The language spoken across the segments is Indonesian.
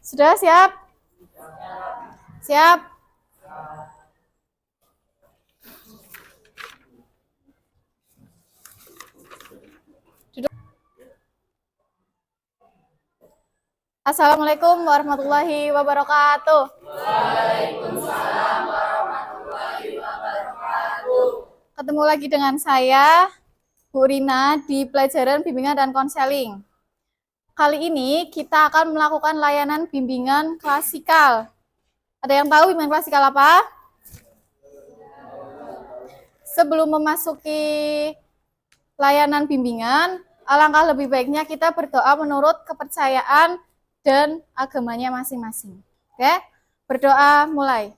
Sudah siap? Siap. Duduk. Assalamualaikum warahmatullahi wabarakatuh. Waalaikumsalam warahmatullahi wabarakatuh. Ketemu lagi dengan saya, Bu Rina, di pelajaran bimbingan dan konseling. Kali ini kita akan melakukan layanan bimbingan klasikal. Ada yang tahu bimbingan klasikal apa? Sebelum memasuki layanan bimbingan, alangkah lebih baiknya kita berdoa menurut kepercayaan dan agamanya masing-masing. Oke? Berdoa mulai.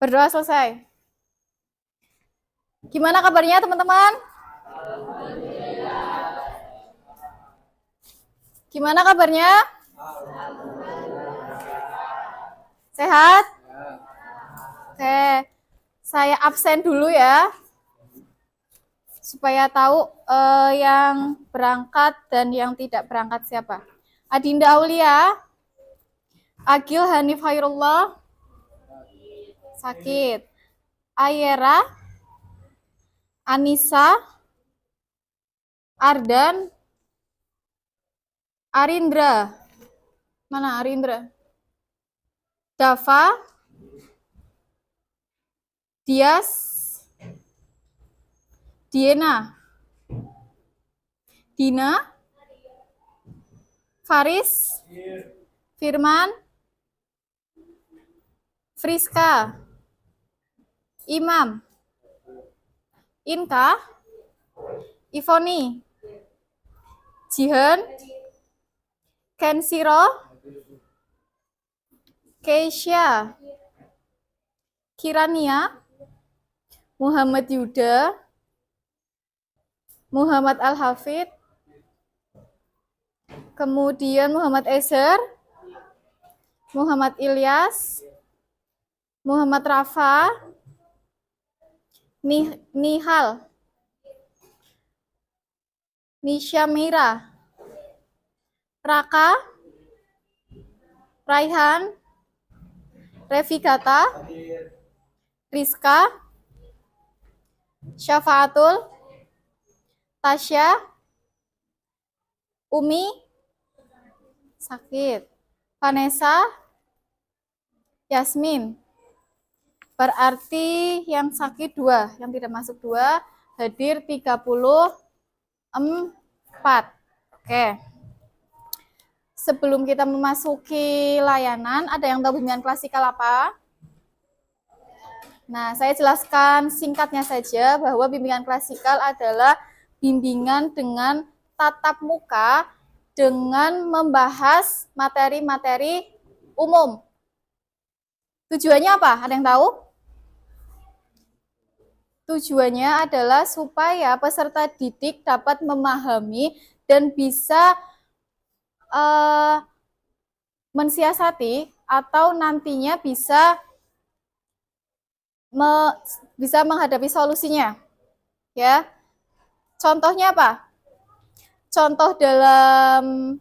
Berdoa selesai. Gimana kabarnya teman-teman? Gimana kabarnya? Sehat? Oke, saya absen dulu ya, supaya tahu yang berangkat dan yang tidak berangkat siapa. Adinda Aulia, Agil Hanif Hairullah, sakit. Ayera, Anissa, Ardan, Arindra. Mana Arindra? Dava, Dias, Diena, Dina, Faris, Firman, Friska, Imam, Inka, Ivoni, Jihan, Kensiro, Keisha, Kirania, Muhammad Yuda, Muhammad Al-Hafid, kemudian Muhammad Ezer, Muhammad Ilyas, Muhammad Rafa, Nihal, Nisha Mira, Raka, Raihan, Revikata, Rizka, Syafaatul, Tasya, Umi, sakit, Vanessa, Yasmin. Berarti yang sakit 2, yang tidak masuk 2, hadir 34. Oke. Sebelum kita memasuki layanan, ada yang tahu bimbingan klasikal apa? Nah, saya jelaskan singkatnya saja bahwa bimbingan klasikal adalah bimbingan dengan tatap muka dengan membahas materi-materi umum. Tujuannya apa? Ada yang tahu? Tujuannya adalah supaya peserta didik dapat memahami dan bisa mensiasati atau nantinya bisa menghadapi solusinya. Ya. Contohnya apa? Contoh dalam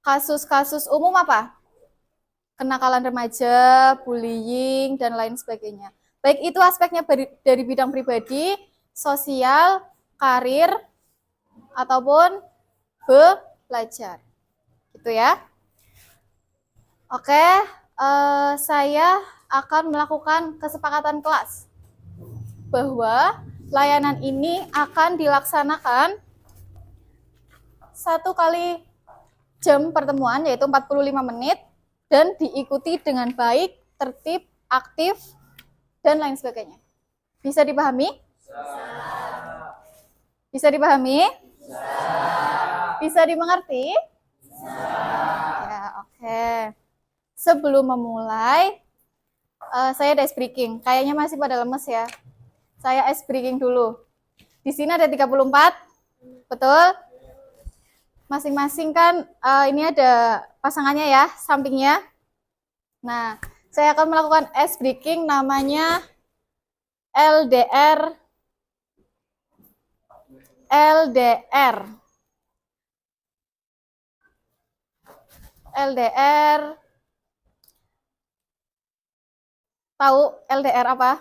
kasus-kasus umum apa? Kenakalan remaja, bullying, dan lain sebagainya. Baik itu aspeknya dari bidang pribadi, sosial, karir, ataupun belajar. Gitu ya. Oke, saya akan melakukan kesepakatan kelas bahwa layanan ini akan dilaksanakan 1 kali jam pertemuan, yaitu 45 menit, dan diikuti dengan baik, tertib, aktif, dan lain sebagainya. Bisa dipahami? Bisa dipahami? Bisa dimengerti? Ya, oke. Sebelum memulai, saya ada ice breaking. Kayaknya masih pada lemes ya. Saya ice breaking dulu. Di sini ada 34, betul? Masing-masing kan ini ada pasangannya ya, sampingnya. Nah, saya akan melakukan ice breaking namanya LDR LDR. LDR. Tahu LDR apa?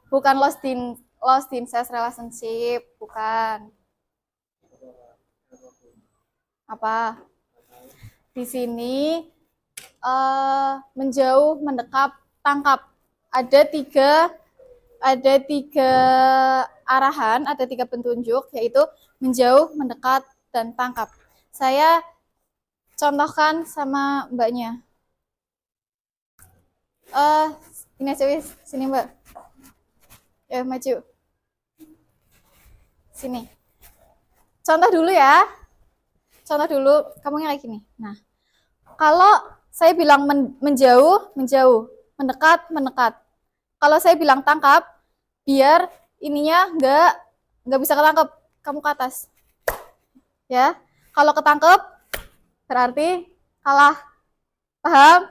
Bukan lost in sex relationship, bukan. Apa? Di sini menjauh, mendekat, tangkap. Ada tiga arahan, ada tiga petunjuk, yaitu menjauh, mendekat, dan tangkap. Saya contohkan sama mbaknya. Ini aja wis, sini mbak. Ya maju. Sini. Contoh dulu ya. Contoh dulu, kamu kayak gini. Nah, kalau saya bilang menjauh, menjauh, mendekat, mendekat. Kalau saya bilang tangkap, biar ininya nggak bisa ketangkep, kamu ke atas. Ya, kalau ketangkep berarti kalah. Paham?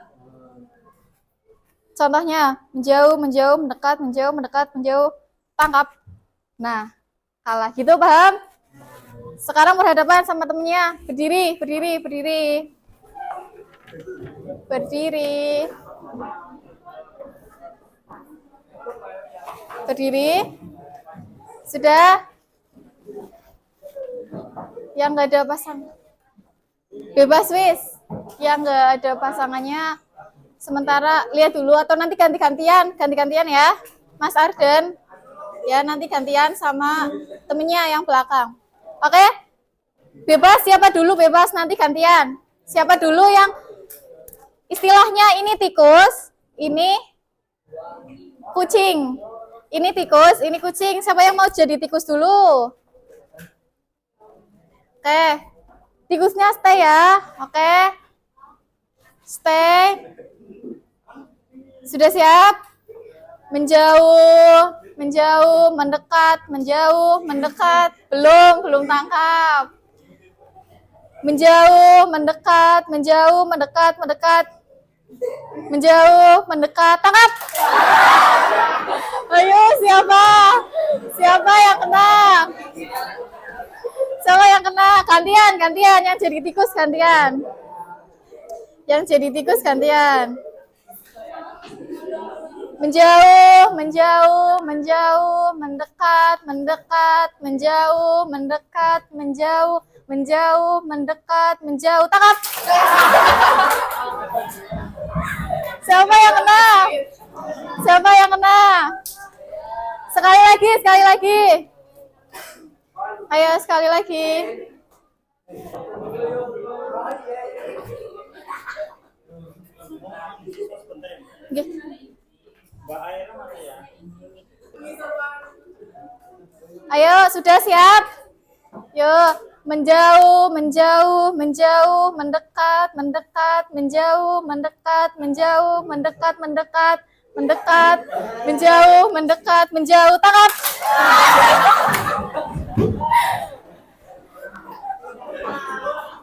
Contohnya menjauh, menjauh, mendekat, menjauh, mendekat, menjauh, tangkap. Nah, kalah. Gitu paham? Sekarang berhadapan sama temennya. Berdiri, berdiri, berdiri. Berdiri. Berdiri. Sudah? Yang nggak ada pasang. Bebas wis. Yang nggak ada pasangannya. Sementara lihat dulu atau nanti ganti-gantian ya, Mas Arden. Ya nanti gantian sama temennya yang belakang. Oke? Bebas siapa dulu bebas nanti gantian. Siapa dulu yang istilahnya ini tikus, ini kucing. Ini tikus, ini kucing. Siapa yang mau jadi tikus dulu? Oke. Tikusnya stay ya. Oke. Stay. Sudah siap? Menjauh, menjauh, mendekat, menjauh, mendekat. Belum tangkap. Menjauh, mendekat, menjauh, mendekat, mendekat. Menjauh, mendekat, tangkap. Ayo, siapa? Siapa yang kena? Siapa yang kena? Gantian. Yang jadi tikus gantian. Yang jadi tikus gantian. Menjauh, menjauh, menjauh, mendekat, mendekat, menjauh, mendekat, menjauh, menjauh, mendekat, menjauh, tangkap. Siapa yang kena? Siapa yang kena? Sekali lagi. Ayo sekali lagi. Ayo, sudah siap? Yuk, menjauh, menjauh, menjauh, mendekat, mendekat, menjauh, mendekat, menjauh, mendekat, mendekat, mendekat, menjauh, mendekat, menjauh, tangkap.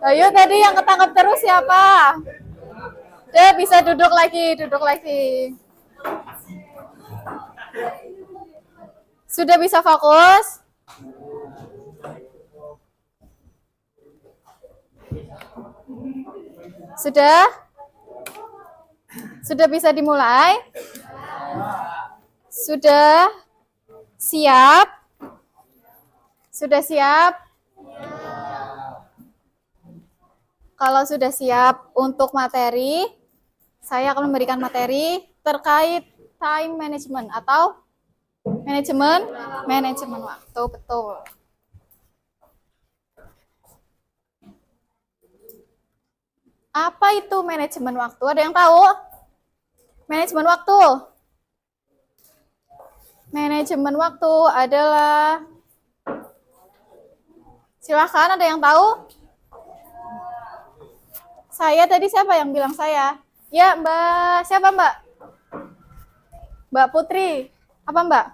Ayo tadi yang ketangkap terus siapa? Deh bisa duduk lagi. Sudah bisa fokus? Sudah? Sudah bisa dimulai? Sudah siap? Sudah siap? Kalau sudah siap untuk materi, saya akan memberikan materi terkait time management atau manajemen waktu, betul. Apa itu manajemen waktu? Ada yang tahu? Manajemen waktu. Manajemen waktu adalah, silahkan ada yang tahu? Saya tadi siapa yang bilang saya? Ya Mbak, siapa Mbak? Mbak Putri. Apa Mbak?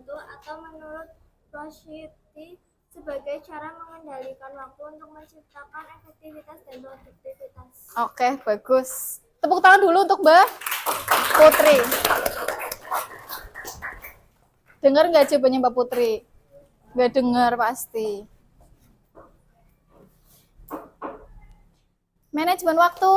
Atau menurut Rashidi sebagai cara mengendalikan waktu untuk menciptakan efektivitas dan produktivitas. Oke, bagus. Tepuk tangan dulu untuk Mbak Putri. Dengar nggak jawabannya Mbak Putri? Nggak dengar pasti. Manajemen waktu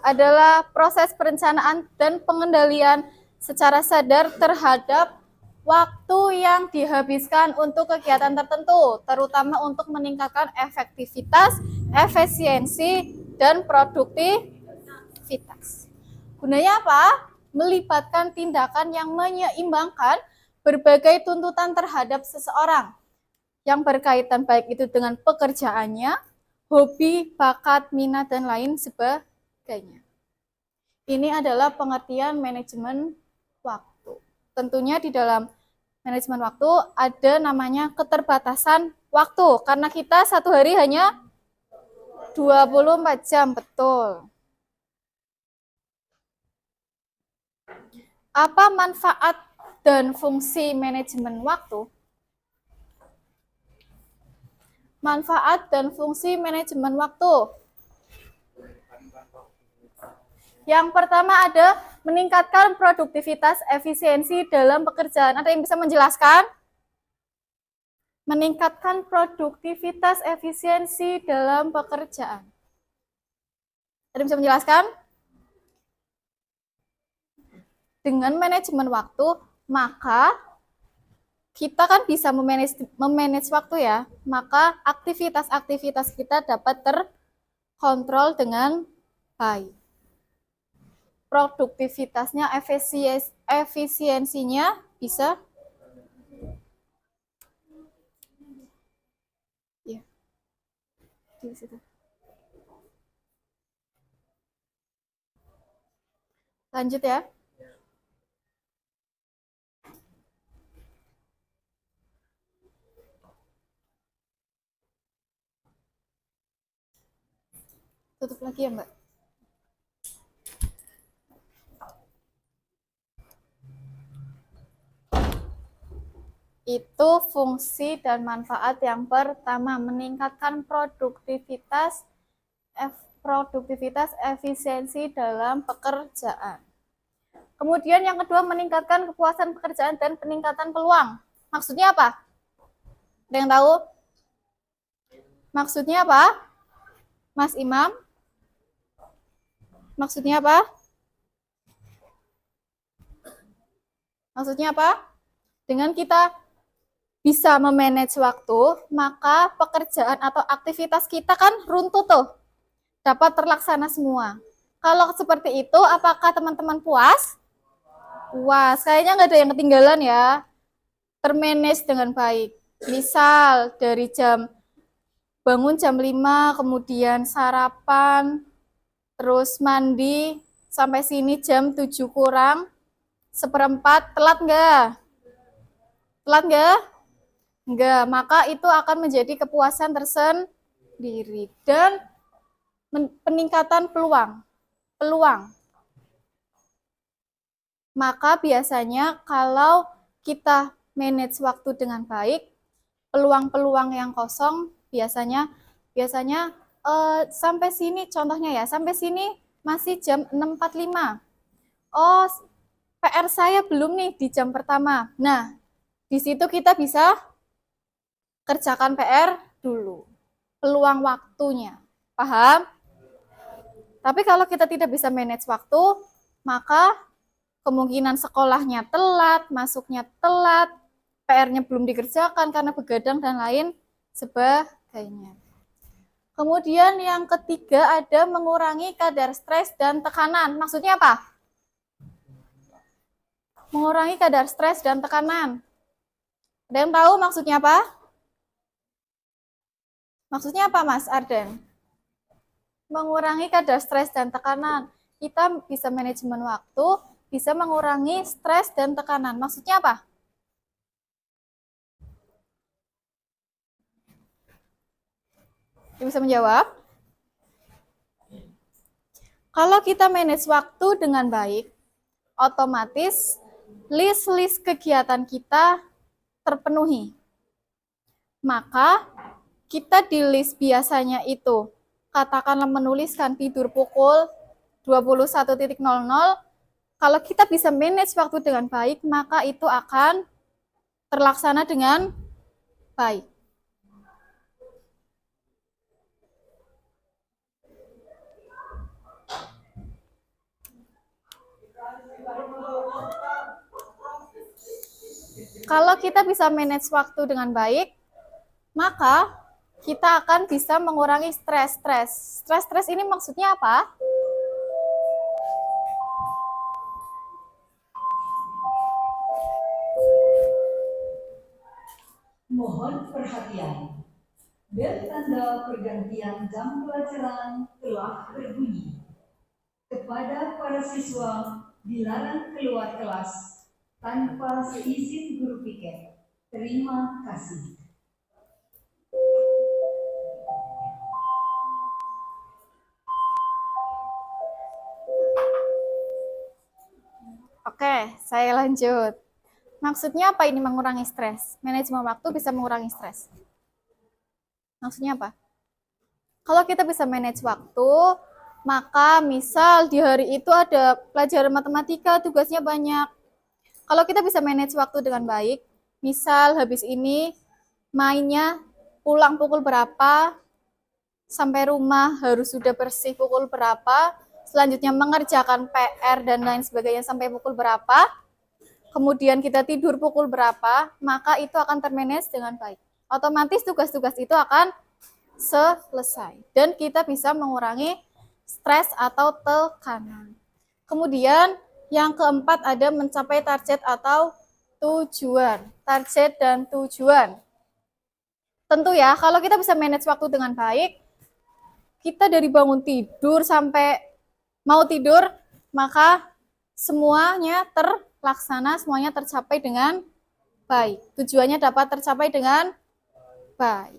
adalah proses perencanaan dan pengendalian secara sadar terhadap waktu yang dihabiskan untuk kegiatan tertentu, terutama untuk meningkatkan efektivitas, efisiensi, dan produktivitas. Gunanya apa? Melibatkan tindakan yang menyeimbangkan berbagai tuntutan terhadap seseorang yang berkaitan baik itu dengan pekerjaannya, hobi, bakat, minat, dan lain sebagainya. Ini adalah pengertian manajemen waktu. Tentunya di dalam manajemen waktu ada namanya keterbatasan waktu, karena kita satu hari hanya 24 jam, betul. Apa manfaat dan fungsi manajemen waktu? Manfaat dan fungsi manajemen waktu. Yang pertama ada meningkatkan produktivitas efisiensi dalam pekerjaan. Ada yang bisa menjelaskan? Meningkatkan produktivitas efisiensi dalam pekerjaan. Ada yang bisa menjelaskan? Dengan manajemen waktu, maka kita kan bisa memanage waktu ya, maka aktivitas-aktivitas kita dapat terkontrol dengan baik. Produktivitasnya, efisiensinya bisa ya, di situ. Lanjut ya. Tutup lagi ya, Mbak. Itu fungsi dan manfaat yang pertama, meningkatkan produktivitas, efisiensi dalam pekerjaan. Kemudian yang kedua, meningkatkan kepuasan pekerjaan dan peningkatan peluang. Maksudnya apa? Ada yang tahu? Maksudnya apa? Mas Imam? Maksudnya apa? Maksudnya apa? Dengan kita bisa memanage waktu, maka pekerjaan atau aktivitas kita kan runtuh tuh. Dapat terlaksana semua. Kalau seperti itu, apakah teman-teman puas? Puas. Kayaknya nggak ada yang ketinggalan ya. Termanage dengan baik. Misal dari bangun jam 5, kemudian sarapan, terus mandi, sampai sini jam 7 kurang seperempat, telat nggak? Telat nggak? Nggak, maka itu akan menjadi kepuasan tersendiri dan peningkatan peluang. Maka biasanya kalau kita manage waktu dengan baik, peluang-peluang yang kosong biasanya sampai sini contohnya ya, sampai sini masih jam 6.45. Oh, PR saya belum nih di jam pertama. Nah, di situ kita bisa kerjakan PR dulu. Peluang waktunya. Paham? Tapi kalau kita tidak bisa manage waktu, maka kemungkinan sekolahnya telat, masuknya telat, PR-nya belum dikerjakan karena begadang dan lain sebagainya. Kemudian yang ketiga ada mengurangi kadar stres dan tekanan. Maksudnya apa? Mengurangi kadar stres dan tekanan. Ada yang tahu maksudnya apa? Maksudnya apa, Mas Arden? Mengurangi kadar stres dan tekanan. Kita bisa manajemen waktu, bisa mengurangi stres dan tekanan. Maksudnya apa? Bisa menjawab? Kalau kita manage waktu dengan baik, otomatis list-list kegiatan kita terpenuhi. Maka kita di list biasanya itu, katakanlah menuliskan tidur pukul 21.00, kalau kita bisa manage waktu dengan baik, maka itu akan terlaksana dengan baik. Kalau kita bisa manage waktu dengan baik, maka kita akan bisa mengurangi stres. Stres ini maksudnya apa? Mohon perhatian. Bel tanda pergantian jam pelajaran telah berbunyi. Kepada para siswa dilarang keluar kelas tanpa seizin guru piket. Terima kasih. Oke, saya lanjut. Maksudnya apa ini mengurangi stres? Manajemen waktu bisa mengurangi stres. Maksudnya apa? Kalau kita bisa manage waktu, maka misal di hari itu ada pelajaran matematika, tugasnya banyak. Kalau kita bisa manage waktu dengan baik, misal habis ini mainnya pulang pukul berapa, sampai rumah harus sudah bersih pukul berapa, selanjutnya mengerjakan PR dan lain sebagainya sampai pukul berapa, kemudian kita tidur pukul berapa, maka itu akan termanage dengan baik. Otomatis tugas-tugas itu akan selesai. Dan kita bisa mengurangi stres atau tekanan. Kemudian yang keempat ada mencapai target atau tujuan. Target dan tujuan. Tentu ya, kalau kita bisa manage waktu dengan baik, kita dari bangun tidur sampai mau tidur, maka semuanya terlaksana, semuanya tercapai dengan baik. Tujuannya dapat tercapai dengan baik.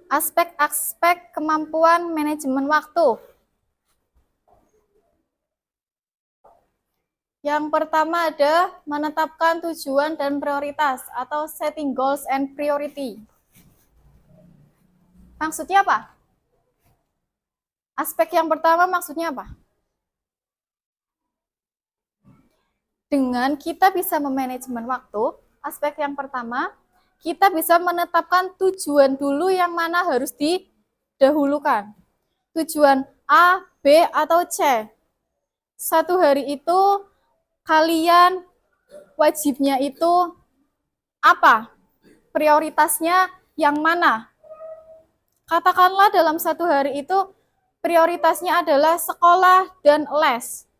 Aspek-aspek kemampuan manajemen waktu. Yang pertama ada menetapkan tujuan dan prioritas atau setting goals and priority. Maksudnya apa? Aspek yang pertama maksudnya apa? Dengan kita bisa memanajemen waktu, aspek yang pertama, kita bisa menetapkan tujuan dulu yang mana harus didahulukan. Tujuan A, B, atau C. Satu hari itu kalian wajibnya itu apa? Prioritasnya yang mana? Katakanlah dalam satu hari itu prioritasnya adalah sekolah dan les.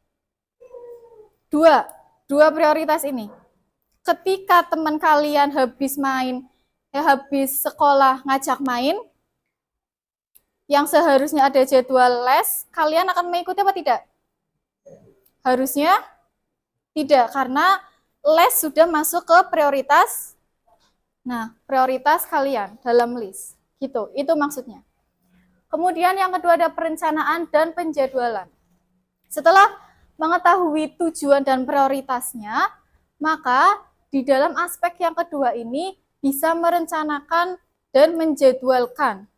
Dua prioritas ini. Ketika teman kalian habis sekolah ngajak main, yang seharusnya ada jadwal les, kalian akan mengikuti apa tidak? Harusnya tidak, karena les sudah masuk ke prioritas. Nah, prioritas kalian dalam list. Gitu, itu maksudnya. Kemudian yang kedua ada perencanaan dan penjadwalan. Setelah mengetahui tujuan dan prioritasnya, maka di dalam aspek yang kedua ini bisa merencanakan dan menjadwalkan.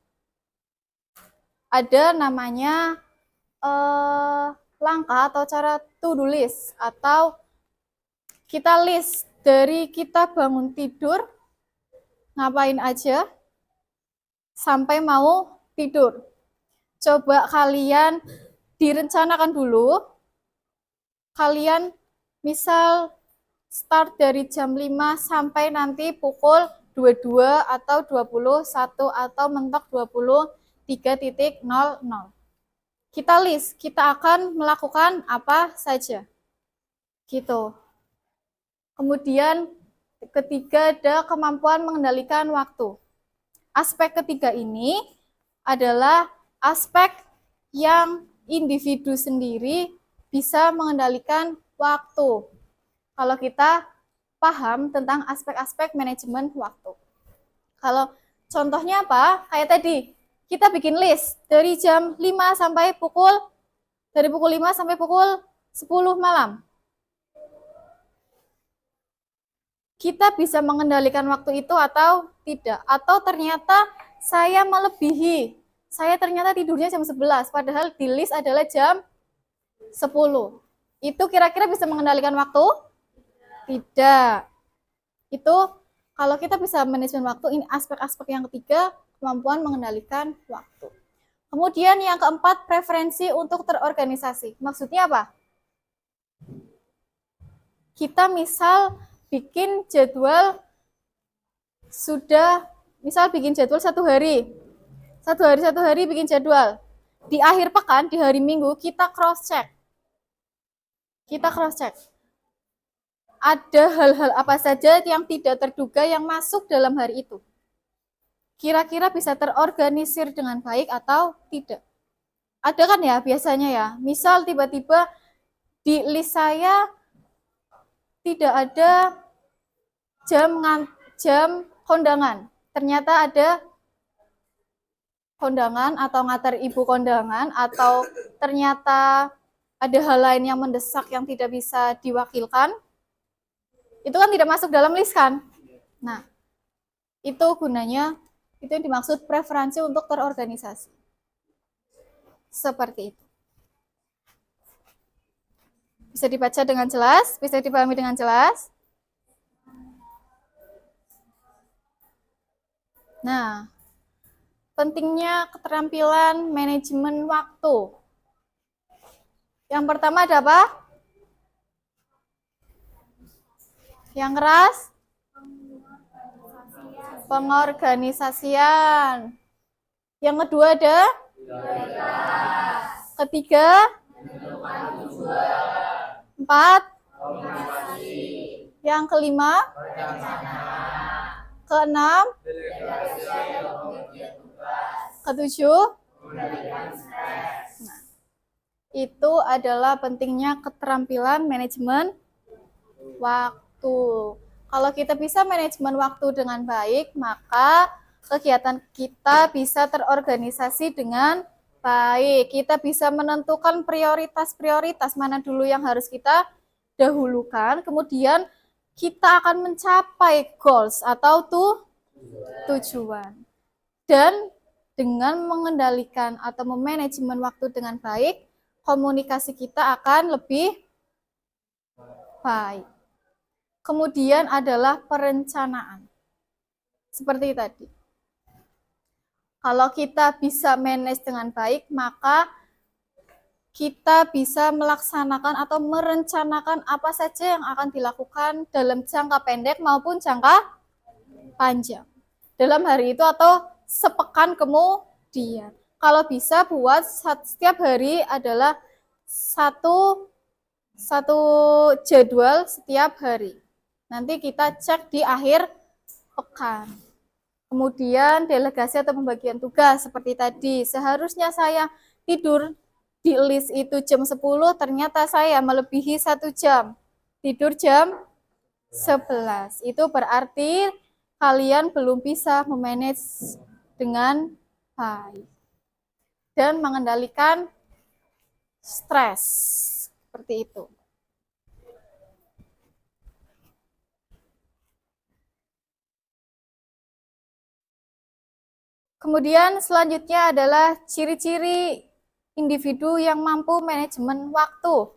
Ada namanya langkah atau cara to-do list, atau kita list dari kita bangun tidur, ngapain aja, sampai mau tidur. Coba kalian direncanakan dulu, kalian misal start dari jam 5 sampai nanti pukul 22 atau 21 atau mentok 23.00. Kita list, kita akan melakukan apa saja. Gitu. Kemudian ketiga ada kemampuan mengendalikan waktu. Aspek ketiga ini adalah aspek yang individu sendiri bisa mengendalikan waktu. Kalau kita paham tentang aspek-aspek manajemen waktu. Kalau contohnya apa? Kayak tadi, kita bikin list dari jam 5 sampai pukul 5 sampai pukul 10 malam. kita bisa mengendalikan waktu itu atau tidak. Atau ternyata saya melebihi. Saya ternyata tidurnya jam 11, padahal di list adalah jam 10. Itu kira-kira bisa mengendalikan waktu? Tidak. Itu kalau kita bisa manajemen waktu, ini aspek-aspek yang ketiga, kemampuan mengendalikan waktu. Kemudian yang keempat, preferensi untuk terorganisasi. Maksudnya apa? Kita misal bikin jadwal bikin jadwal satu hari bikin jadwal. Di akhir pekan, di hari Minggu, kita cross check. Ada hal-hal apa saja yang tidak terduga yang masuk dalam hari itu. Kira-kira bisa terorganisir dengan baik atau tidak. Ada kan ya biasanya ya, misal tiba-tiba di list saya tidak ada jam kondangan. Ternyata ada kondangan atau ngatar ibu kondangan, atau ternyata ada hal lain yang mendesak yang tidak bisa diwakilkan. Itu kan tidak masuk dalam list kan? Nah, itu gunanya, itu yang dimaksud preferensi untuk terorganisasi. Seperti itu. Bisa dibaca dengan jelas, bisa dipahami dengan jelas. Nah, pentingnya keterampilan manajemen waktu. Yang pertama ada apa? Yang keras? Pengorganisasian. Yang kedua ada? Ketiga? Empat? Yang kelima? Keenam? Ketujuh? Nah, itu adalah pentingnya keterampilan manajemen waktu. Kalau kita bisa manajemen waktu dengan baik, maka kegiatan kita bisa terorganisasi dengan baik. Kita bisa menentukan prioritas-prioritas mana dulu yang harus kita dahulukan, kemudian kita akan mencapai goals atau tujuan. Dan dengan mengendalikan atau memanajemen waktu dengan baik, komunikasi kita akan lebih baik. Kemudian adalah perencanaan. Seperti tadi. Kalau kita bisa manage dengan baik, maka kita bisa melaksanakan atau merencanakan apa saja yang akan dilakukan dalam jangka pendek maupun jangka panjang. Dalam hari itu atau sepekan kemudian. Kalau bisa buat setiap hari adalah satu jadwal setiap hari. Nanti kita cek di akhir pekan. Kemudian delegasi atau pembagian tugas seperti tadi. Seharusnya saya tidur di list itu jam 10, ternyata saya melebihi 1 jam. Tidur jam 11. Itu berarti kalian belum bisa memanage dengan baik. Dan mengendalikan stres. Seperti itu. Kemudian selanjutnya adalah ciri-ciri individu yang mampu manajemen waktu.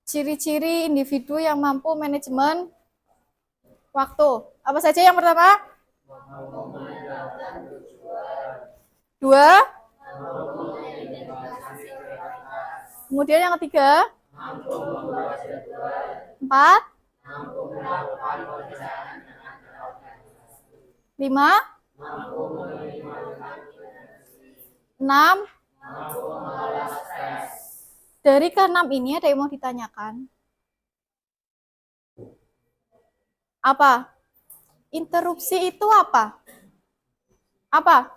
Ciri-ciri individu yang mampu manajemen waktu. Apa saja yang pertama? Dua. Kemudian yang ketiga? Empat. Lima. 6. Dari ke-6 ini ada yang mau ditanyakan? Apa? Interupsi itu apa? Apa?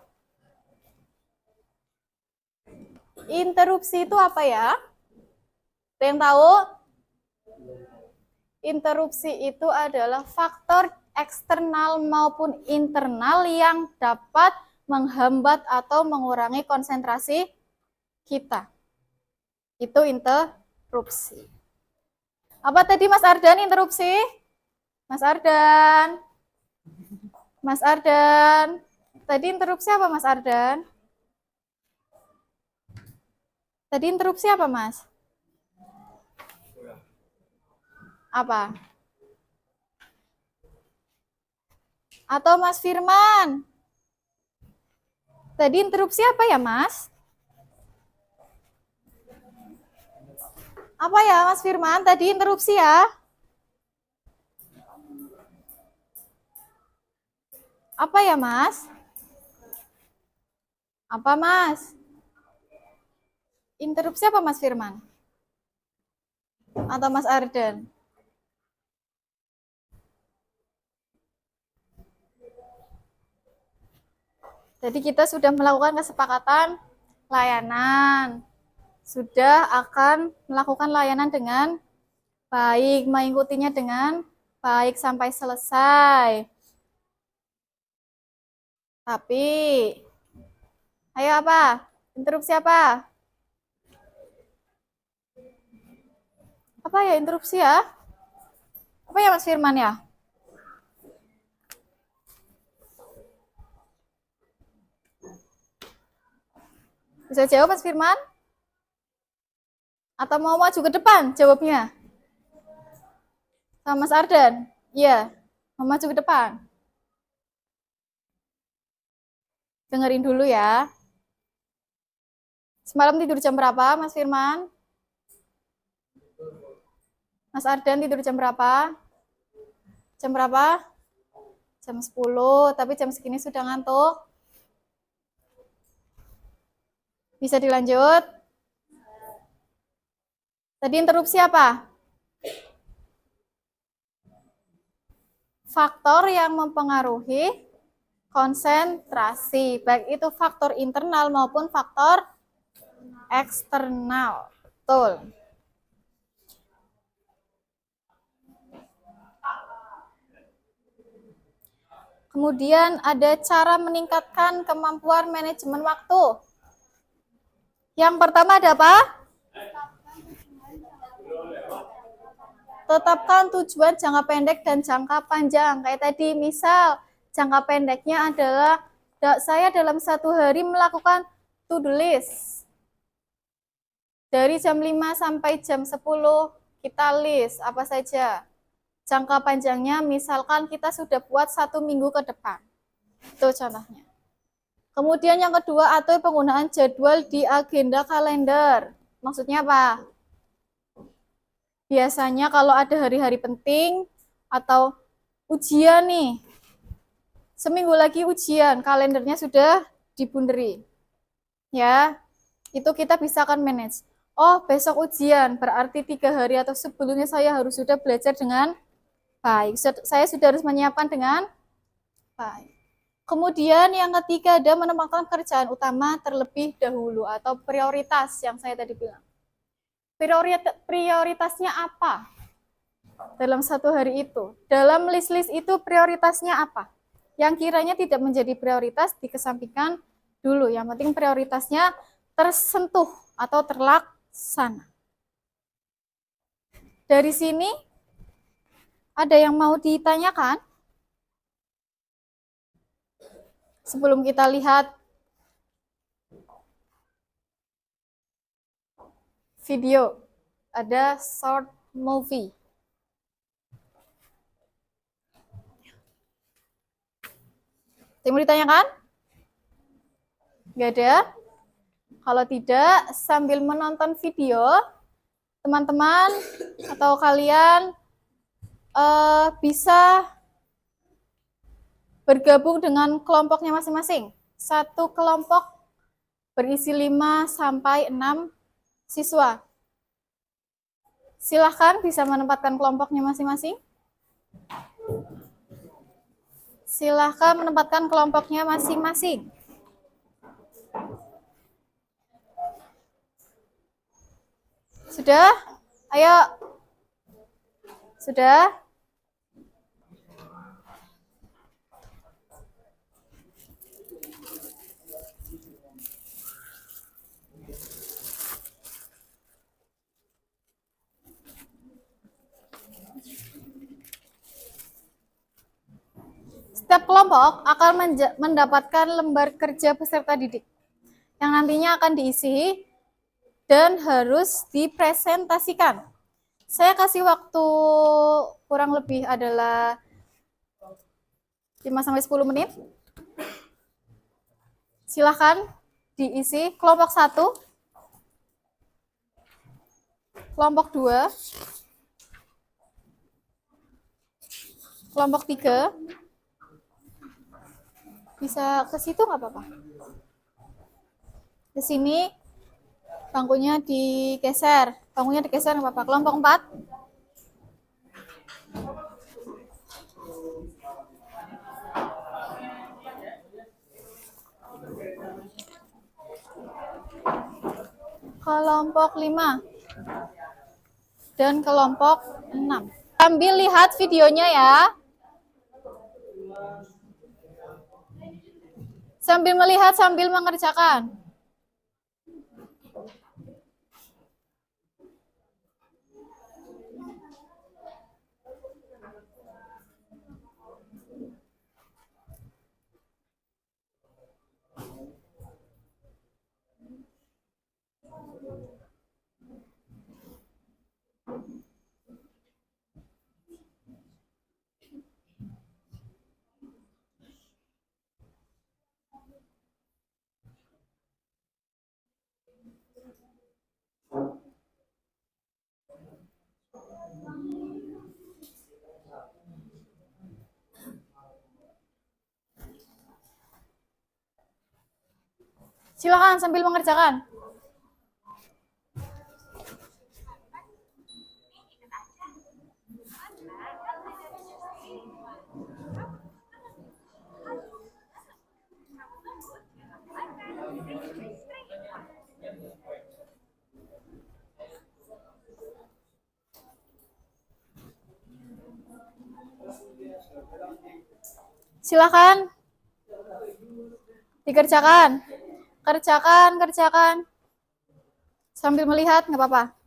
Interupsi itu apa ya? Ada yang tahu? Interupsi itu adalah faktor eksternal maupun internal yang dapat menghambat atau mengurangi konsentrasi kita. Itu interupsi. Apa tadi Mas Ardan interupsi? Mas Ardan. Mas Ardan. Tadi interupsi apa, Mas Ardan? Tadi interupsi apa, Mas? Apa? Atau Mas Firman? Tadi interupsi apa ya, Mas? Apa ya, Mas Firman? Tadi interupsi ya? Apa ya, Mas? Apa, Mas? Interupsi apa, Mas Firman? Atau Mas Ardan? Jadi kita sudah melakukan kesepakatan layanan. Sudah akan melakukan layanan dengan baik, mengikutinya dengan baik sampai selesai. Tapi, ayo apa? Interupsi apa? Apa ya interupsi ya? Apa ya, Mas Firman ya? Bisa jawab, Mas Firman? Atau mau maju ke depan jawabnya? Sama Mas Ardan? Iya, mau maju ke depan. Dengerin dulu ya. Semalam tidur jam berapa, Mas Firman? Mas Ardan tidur jam berapa? Jam berapa? Jam 10, tapi jam segini sudah ngantuk. Bisa dilanjut? Tadi interupsi apa? Faktor yang mempengaruhi konsentrasi, baik itu faktor internal maupun faktor eksternal. Betul. Kemudian ada cara meningkatkan kemampuan manajemen waktu. Yang pertama ada apa? Tetapkan tujuan jangka pendek dan jangka panjang. Kayak tadi, misal jangka pendeknya adalah saya dalam satu hari melakukan to-do list. Dari jam 5 sampai jam 10 kita list apa saja. Jangka panjangnya misalkan kita sudah buat 1 minggu ke depan. Itu contohnya. Kemudian yang kedua, atur penggunaan jadwal di agenda kalender. Maksudnya apa? Biasanya kalau ada hari-hari penting atau ujian nih, seminggu lagi ujian, kalendernya sudah dibunderi. Ya, itu kita bisa akan manage. Oh, besok ujian, berarti 3 hari atau sebelumnya saya harus sudah belajar dengan baik. Saya sudah harus menyiapkan dengan baik. Kemudian yang ketiga ada menempatkan kerjaan utama terlebih dahulu atau prioritas yang saya tadi bilang. Prioritasnya apa dalam satu hari itu? Dalam list-list itu prioritasnya apa? Yang kiranya tidak menjadi prioritas dikesampingkan dulu. Yang penting prioritasnya tersentuh atau terlaksana. Dari sini ada yang mau ditanyakan? Sebelum kita lihat video, ada short movie. Yang mau ditanyakan? Nggak ada? Kalau tidak, sambil menonton video, teman-teman atau kalian bisa bergabung dengan kelompoknya masing-masing. Satu kelompok berisi 5 sampai 6 siswa. Silahkan bisa menempatkan kelompoknya masing-masing. Silahkan menempatkan kelompoknya masing-masing. Sudah? Ayo. Sudah? Setiap kelompok akan mendapatkan lembar kerja peserta didik yang nantinya akan diisi dan harus dipresentasikan. Saya kasih waktu kurang lebih adalah 5-10 menit. Silahkan diisi kelompok 1, kelompok 2, kelompok 3. Bisa ke situ nggak apa-apa. Ke sini bangkunya digeser nggak apa-apa. Kelompok 4. Kelompok 5 dan kelompok 6. Sambil lihat videonya ya. Sambil melihat, sambil mengerjakan. Silakan sambil mengerjakan. Silakan dikerjakan. Kerjakan. Sambil melihat, nggak apa-apa.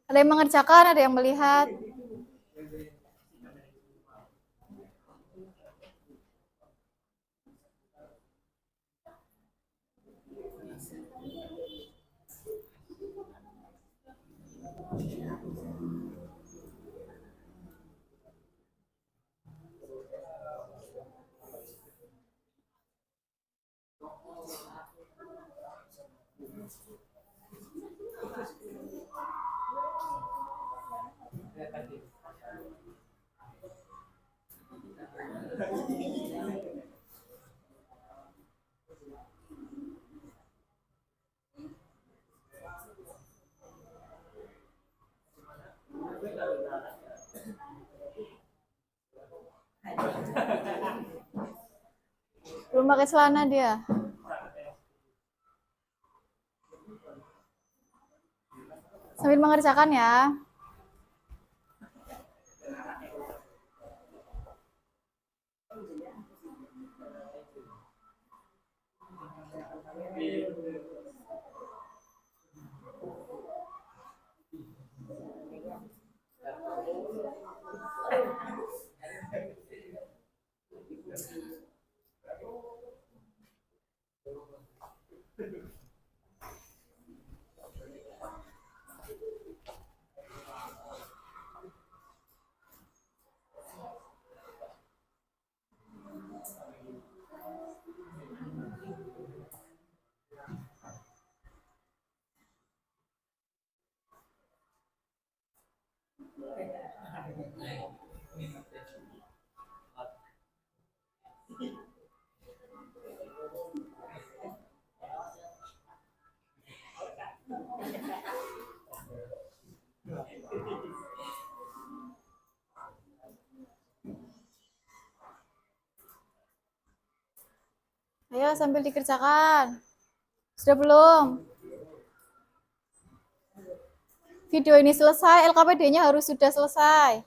Ada yang mengerjakan, ada yang melihat. Belum pakai celana dia. Sambil mengerjakan ya. Ayo sambil dikerjakan. Sudah belum? Video ini selesai, LKPD-nya harus sudah selesai.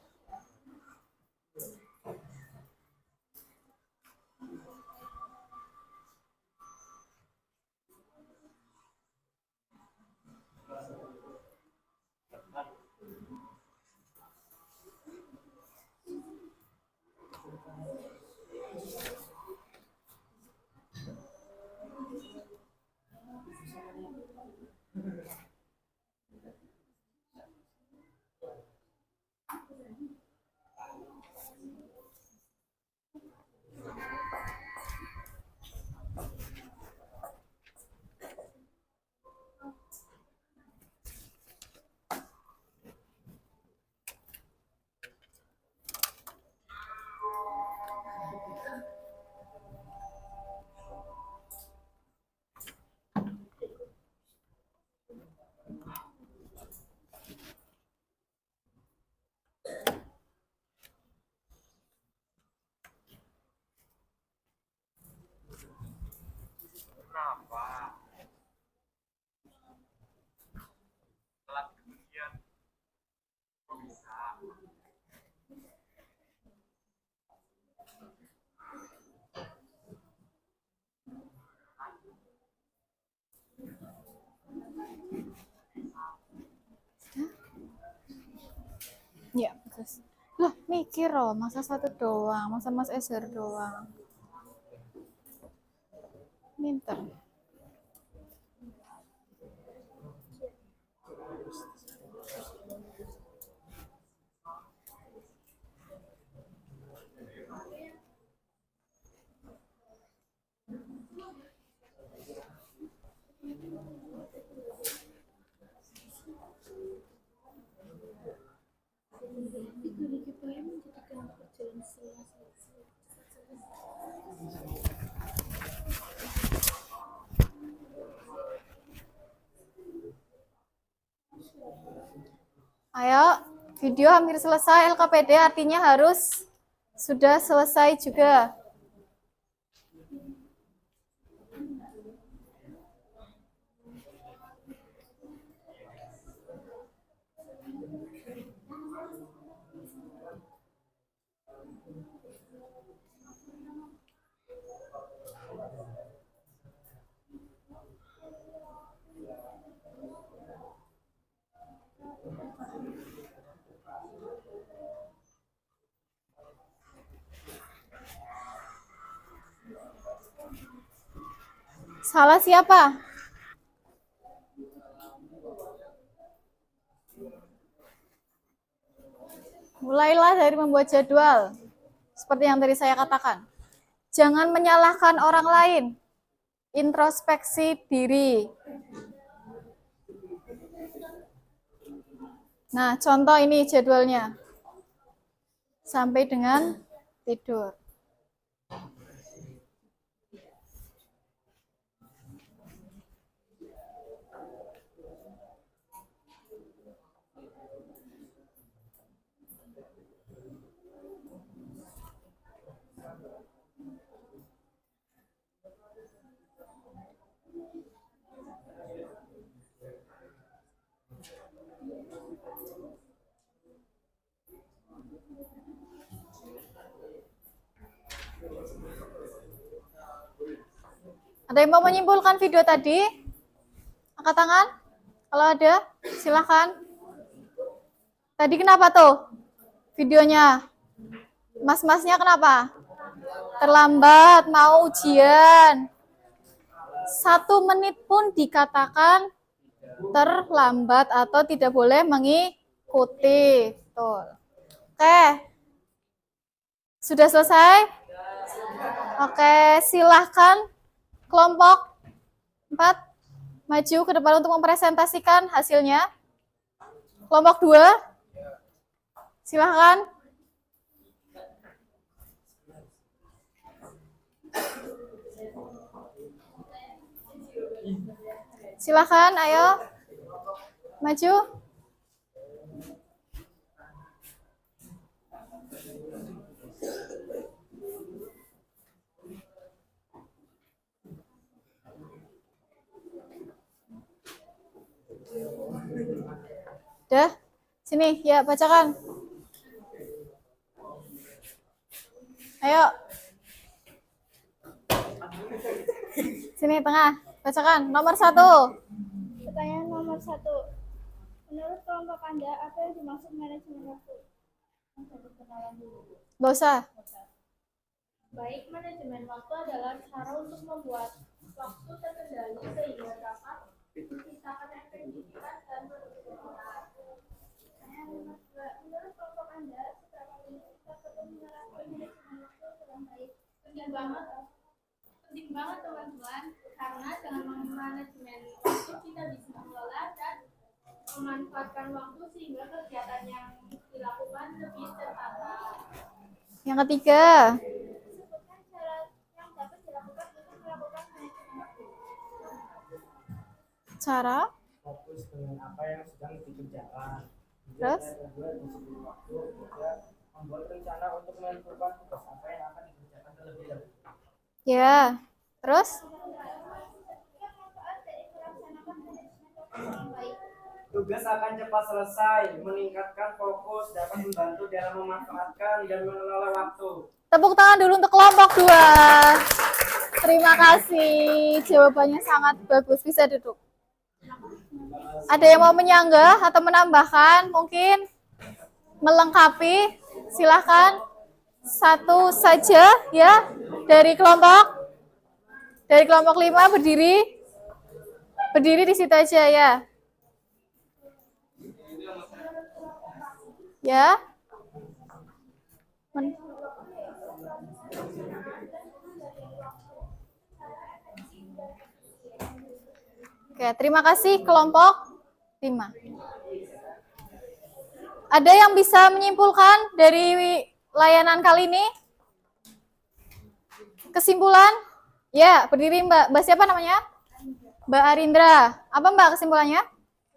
Ya, terus. Lah, mikir loh, masa satu doang, masa Mas Ezer doang. Minter. Ayo, video hampir selesai. LKPD artinya harus sudah selesai juga. Salah siapa? Mulailah dari membuat jadwal. Seperti yang tadi saya katakan. Jangan menyalahkan orang lain. Introspeksi diri. Nah, contoh ini jadwalnya. Sampai dengan tidur. Ada yang mau menyimpulkan video tadi? Angkat tangan. Kalau ada, silakan. Tadi kenapa tuh videonya? Mas-masnya kenapa? Terlambat, mau ujian. 1 menit pun dikatakan terlambat atau tidak boleh mengikuti. Tuh. Oke. Sudah selesai? Oke, silahkan kelompok 4 maju ke depan untuk mempresentasikan hasilnya. Kelompok 2, silahkan. Silahkan, ayo. Maju. Udah? Sini, ya bacakan. Ayo. Sini, tengah. Bacakan. Nomor 1. Pertanyaan nomor 1. Menurut kelompok Anda, apa yang dimaksud manajemen waktu? Kenalan dulu. Gak usah. Baik, manajemen waktu adalah cara untuk membuat waktu terkendali sehingga manajemen waktu, kita bisa mengelola dan memanfaatkan waktu sehingga kegiatan yang dilakukan lebih tertata. Yang ketiga, Sebutkan cara yang dapat dilakukan untuk melakukan manajemen waktu. cara, fokus dengan apa yang sedang dikerjakan. terus, Yang kedua, disiplin waktu. Ketiga, membuat rencana untuk menentukan tugas apa yang akan dikerjakan terlebih dahulu. ya, terus, Ketiga, manfaat dari melaksanakan manajemen waktu dengan baik. Tugas akan cepat selesai, meningkatkan fokus, dapat membantu dalam memanfaatkan dan mengelola waktu. tepuk tangan dulu untuk kelompok 2. Terima kasih, jawabannya sangat bagus, bisa duduk. Ada yang mau menyanggah atau menambahkan, mungkin melengkapi, silahkan. Satu saja ya, dari kelompok 5 berdiri di situ aja ya. Ya. Oke, terima kasih kelompok 5. Ada yang bisa menyimpulkan dari layanan kali ini? Kesimpulan? Ya, berdiri Mbak. Mbak siapa namanya? Mbak Arindra. Apa Mbak kesimpulannya?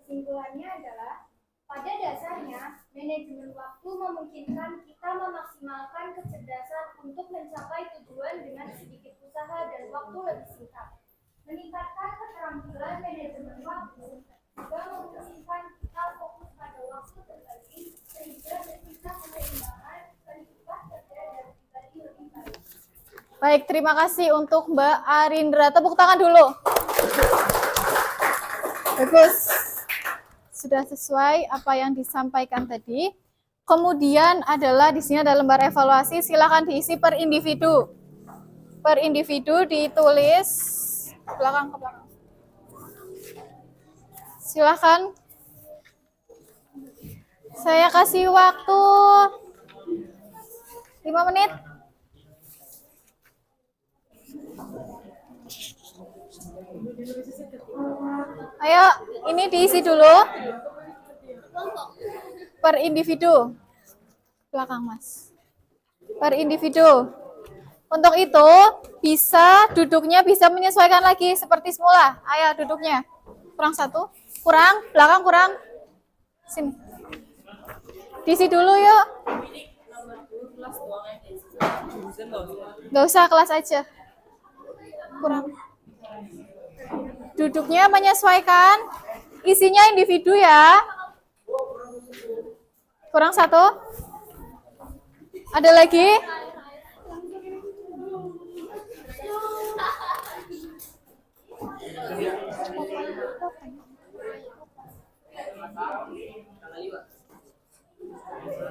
Kesimpulannya adalah, pada dasarnya, manajemen waktu memungkinkan kita memaksimalkan kecerdasan untuk mencapai tujuan dengan sedikit usaha dan waktu lebih singkat. Meningkatkan keterampilan manajemen waktu juga memungkinkan kita fokus pada waktu terbagi sehingga tercipta keseimbangan kehidupan kerja dan pribadi lebih baik. Baik, terima kasih untuk Mbak Arindra. Tepuk tangan dulu. Bagus. Sudah sesuai apa yang disampaikan tadi. Kemudian adalah di sini ada lembar evaluasi, silakan diisi per individu. Per individu ditulis belakang ke belakang. Silakan. Saya kasih waktu 5 menit. Ayo, ini diisi dulu. Per individu. Belakang, Mas. Per individu. Untuk itu, duduknya bisa menyesuaikan lagi seperti semula. Ayo, duduknya. Kurang 1. Kurang, belakang kurang. Sini. Diisi dulu yuk. Nggak usah, kelas aja. Kurang. Duduknya menyesuaikan. Isinya individu ya. Kurang 1. Ada lagi?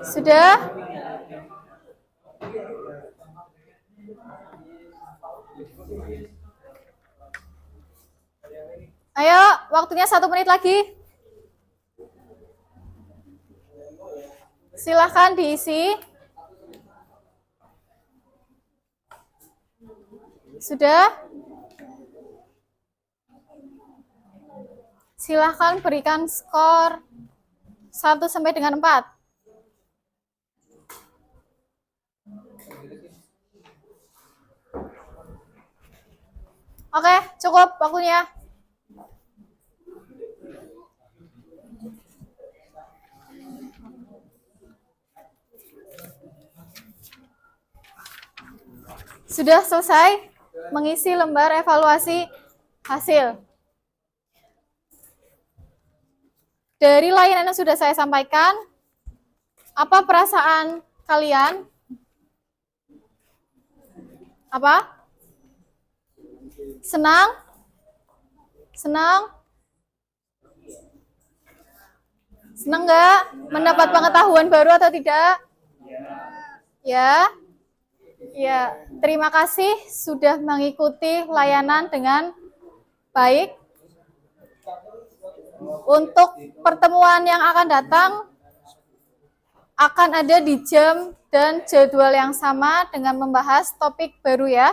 Sudah? Ayo, waktunya 1 menit lagi. Silahkan diisi. Sudah? Silahkan berikan skor 1 sampai dengan 4. Oke, cukup waktunya. Sudah selesai mengisi lembar evaluasi hasil. Dari layanan yang sudah saya sampaikan, apa perasaan kalian? Apa? Senang? Senang? Senang nggak mendapat pengetahuan baru atau tidak? Ya. Ya, terima kasih sudah mengikuti layanan dengan baik. Untuk pertemuan yang akan datang, akan ada di jam dan jadwal yang sama dengan membahas topik baru ya.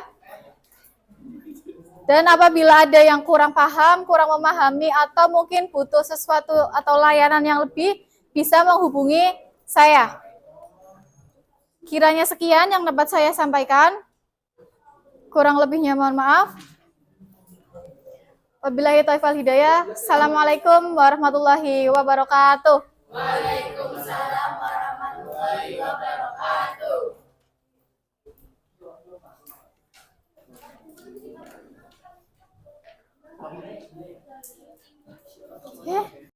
Dan apabila ada yang kurang paham, kurang memahami, atau mungkin butuh sesuatu atau layanan yang lebih, bisa menghubungi saya. Kiranya sekian yang dapat saya sampaikan. Kurang lebihnya mohon maaf. Wabillahi taufiq wal hidayah. Assalamualaikum warahmatullahi wabarakatuh.